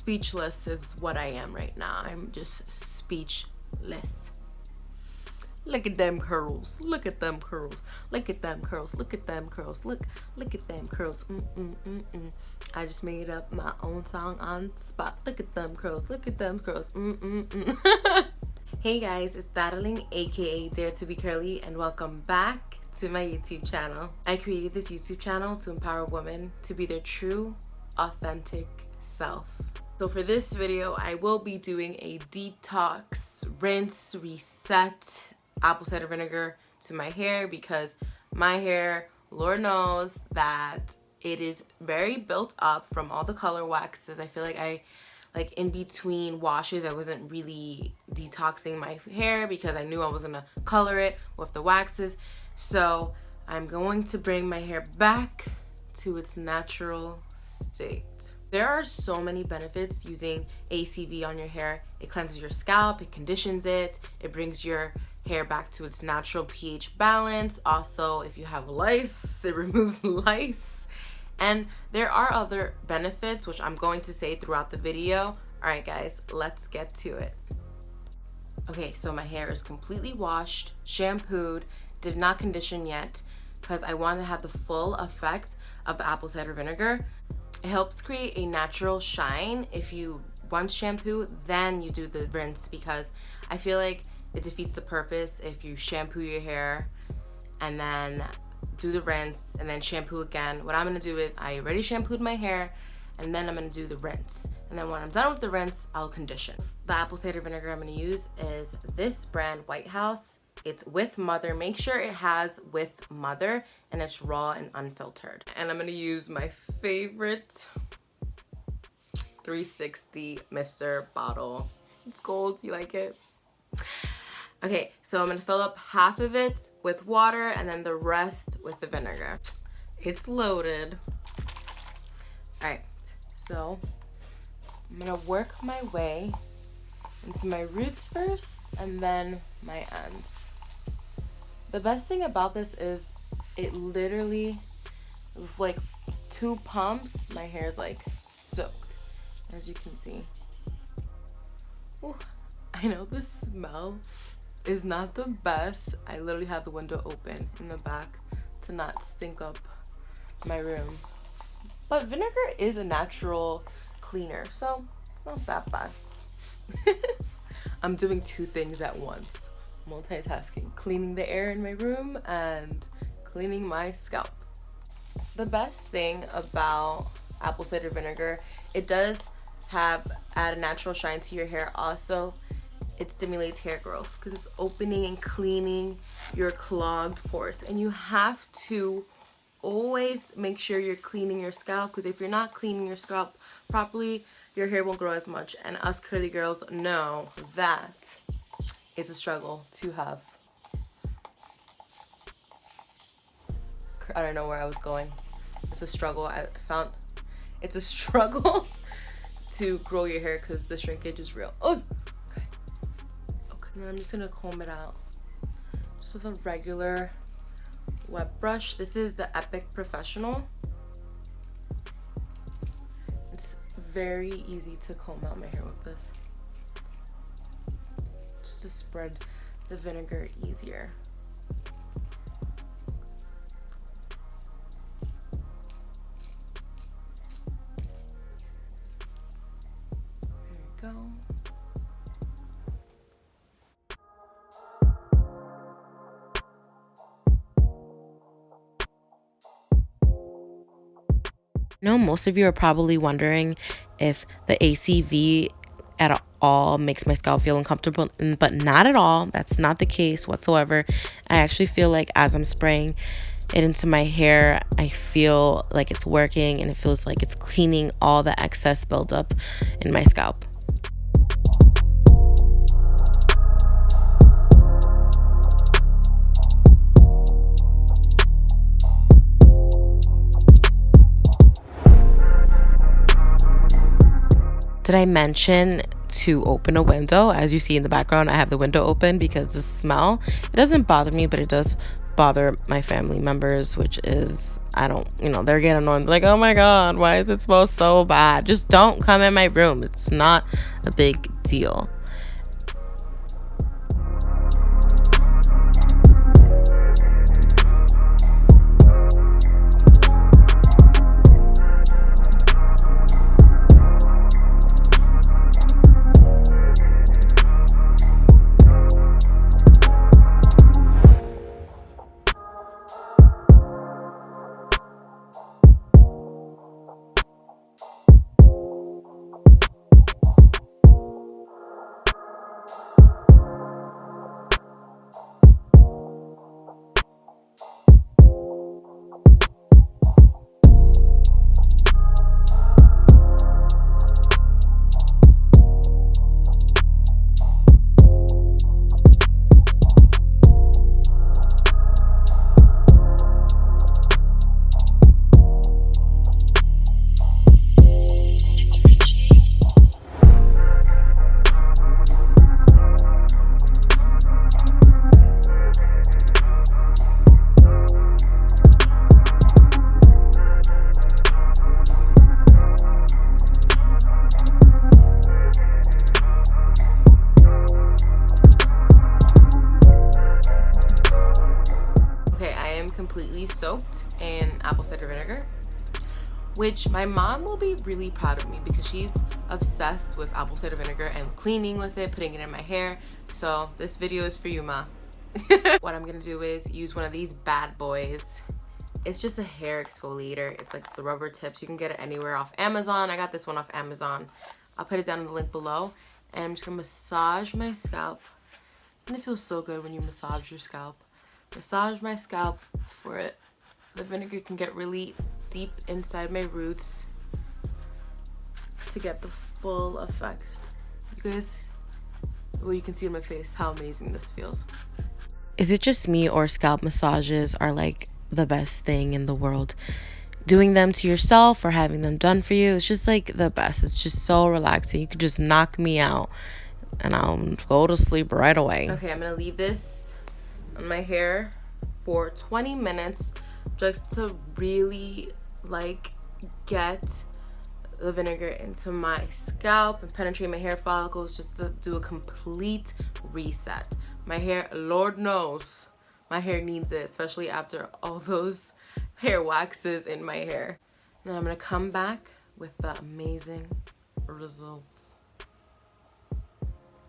speechless is what I am right now. I'm just speechless. Look at them curls. Look at them curls. Look at them curls. Look at them curls. Look at them curls. I just made up my own song on the spot. Look at them curls. Look at them curls. Hey guys, it's Daretobecurly, aka Daretobecurly, and welcome back to my YouTube channel. I created this YouTube channel to empower women to be their true, authentic self. So for this video, I will be doing a detox, rinse, reset, apple cider vinegar to my hair, because my hair, Lord knows that it is very built up from all the color waxes. I feel like in between washes, I wasn't really detoxing my hair because I knew I was gonna color it with the waxes. So I'm going to bring my hair back to its natural state. There are so many benefits using ACV on your hair. It cleanses your scalp, it conditions it, it brings your hair back to its natural pH balance. Also, if you have lice, it removes lice. And there are other benefits, which I'm going to say throughout the video. All right, guys, let's get to it. Okay, so my hair is completely washed, shampooed, did not condition yet, because I want to have the full effect of the apple cider vinegar. It helps create a natural shine. If you once shampoo, then you do the rinse, because I feel like it defeats the purpose if you shampoo your hair and then do the rinse and then shampoo again. What I'm gonna do is I already shampooed my hair, and then I'm gonna do the rinse. And then when I'm done with the rinse, I'll condition. The apple cider vinegar I'm gonna use is this brand, White House. It's with mother. Make sure it has with mother and it's raw and unfiltered. And I'm gonna use my favorite 360 Mr. bottle. It's gold, you like it? Okay, so I'm gonna fill up half of it with water and then the rest with the vinegar. It's loaded. All right, so I'm gonna work my way into my roots first and then my ends. The best thing about this is it literally, with like 2 pumps, my hair is like soaked, as you can see. Ooh, I know the smell is not the best. I literally have the window open in the back to not stink up my room. But vinegar is a natural cleaner, so it's not that bad. I'm doing 2 things at once. Multitasking, cleaning the air in my room and cleaning my scalp. The best thing about apple cider vinegar, it does add a natural shine to your hair. Also, it stimulates hair growth because it's opening and cleaning your clogged pores. And you have to always make sure you're cleaning your scalp, because if you're not cleaning your scalp properly, your hair won't grow as much. And us curly girls know that it's a struggle to have. I don't know where I was going. It's a struggle. I found it's a struggle to grow your hair because the shrinkage is real. Oh, okay. Okay, and then I'm just gonna comb it out just with a regular wet brush. This is the Epic Professional. It's very easy to comb out my hair with this, just to spread the vinegar easier. There you go. I know most of you are probably wondering if the ACV at all makes my scalp feel uncomfortable, but not at all. That's not the case whatsoever. I actually feel like as I'm spraying it into my hair, I feel like it's working and it feels like it's cleaning all the excess buildup in my scalp. Did I mention to open a window? As you see in the background, I have the window open because the smell, it doesn't bother me, but it does bother my family members, which is I don't, they're getting annoyed. Like, oh my God, why does it smell so bad? Just don't come in my room. It's not a big deal. Completely soaked in apple cider vinegar, which my mom will be really proud of me because she's obsessed with apple cider vinegar and cleaning with it, putting it in my hair. So this video is for you, Ma. What I'm gonna do is use one of these bad boys. It's just a hair exfoliator. It's like the rubber tips. You can get it anywhere off Amazon. I got this one off Amazon. I'll put it down in the link below. And I'm just gonna massage my scalp. And it feels so good when you massage your scalp. Massage my scalp for it. The vinegar can get really deep inside my roots to get the full effect. You guys, well, you can see in my face how amazing this feels. Is it just me, or scalp massages are like the best thing in the world? Doing them to yourself or having them done for you, it's just like the best. It's just so relaxing. You could just knock me out and I'll go to sleep right away. Okay, I'm gonna leave this on my hair for 20 minutes just to really like get the vinegar into my scalp and penetrate my hair follicles, just to do a complete reset. My hair, Lord knows, my hair needs it, especially after all those hair waxes in my hair. And then I'm gonna come back with the amazing results.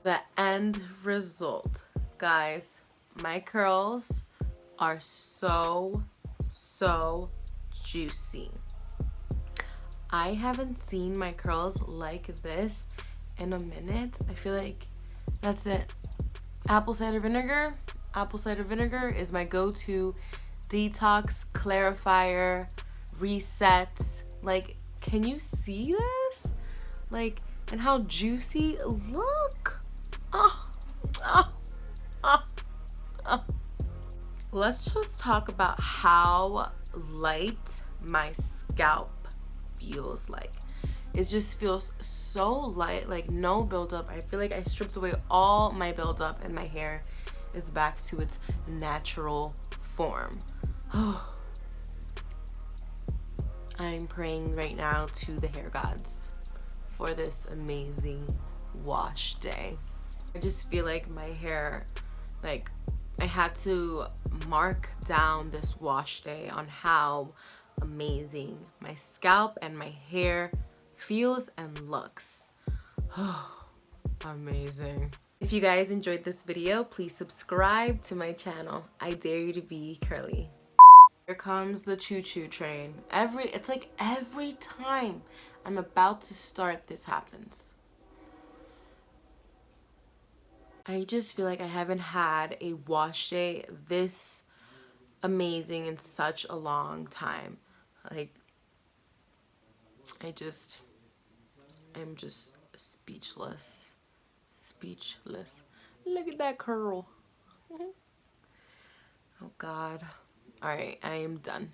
The end result, guys. My curls are so juicy. I haven't seen my curls like this in a minute. I feel like that's it. Apple cider vinegar. Apple cider vinegar is my go-to detox, clarifier, reset. Like, can you see this? Like, and how juicy? Look. Oh, oh, oh. Let's just talk about how light my scalp feels like. It just feels so light, like no buildup. I feel like I stripped away all my buildup and my hair is back to its natural form. I'm praying right now to the hair gods for this amazing wash day. I just feel like my hair, like, I had to mark down this wash day on how amazing my scalp and my hair feels and looks. Amazing. If you guys enjoyed this video, please subscribe to my channel. I dare you to be curly. Here comes the choo-choo train. It's like every time I'm about to start, this happens. I just feel like I haven't had a wash day this amazing in such a long time. Like, I'm just speechless. Speechless. Look at that curl. Oh God. All right, I am done.